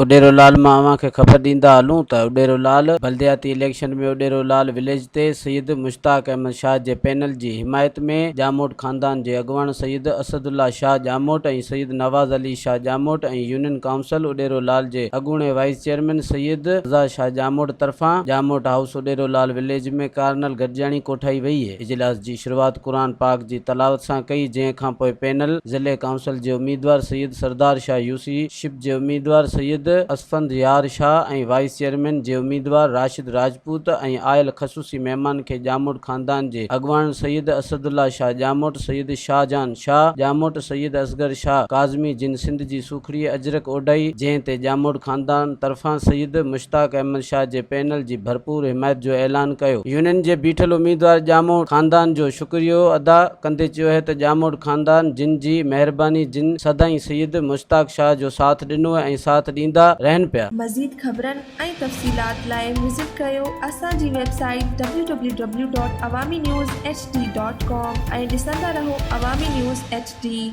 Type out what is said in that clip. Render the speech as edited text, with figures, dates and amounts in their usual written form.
उडेरोलाल मां अवां खे ख़बर ॾींदा हलूं त उडेरोलाल बल्दियाती इलेक्शन में उडेरोलाल विलेज ते सईद मुश्ताक अहमद शाह जे पैनल जी हिमायत में जामोट खानदान जे अॻवान सईद असदुल्ला शाह जामोट ऐं सईद नवाज़ अली शाह जामोट ऐं यूनियन काउंसिल उडेरोलाल जे अॻूणे वाइस चेयरमैन सईद रज़ा शाह जामोट तरफ़ां जामोट हाउस उडेरोलाल विलेज में कार्नल गॾिजाणी कोठाई वई आहे। इजलास जी शुरूआत क़ुरान पाक जी तलावत सां कई, जंहिं खां पोइ पैनल ज़िले काउंसिल जे उम्मीदवार सईद सरदार शाह यूसीशिप जे उम्मीदवार सईद असफंद यार शाह ऐं वाइस चेयरमैन जे उम्मीदवार राशिद राजपूत ऐं आयल ख़सूसी महिमान खे जामोट खानदान जे अॻवान सईद असदुल्ला शाह जामोट, सईद शाहजहान शाह जामोट, सईद असगर शाह काज़मी जिन सिंध जी सुखड़ी अजरक ओढाई, जंहिं ते जामोट खानदान तरफ़ां सईद मुश्ताक अहमद शाह जे पैनल जी भरपूर हिमायत जो ऐलान कयो। यूनियन जे बीठल उम्मीदवार जामोट खानदान जो शुक्रियो अदा कंदे चयो है त जामोट खानदान जिन जी महिरबानी जिन सदाईं सईद मुश्ताक शाह जो साथ ॾिनो ऐं साथ ॾींदा रहनि पिया। मज़ीद ख़बरनि ऐं तफ़सीलात लाइ विज़िट कयो असांजी वेबसाइट www.awamiNewsHD.com ऐं ॾिसंदा रहो अवामी न्यूज़ HD।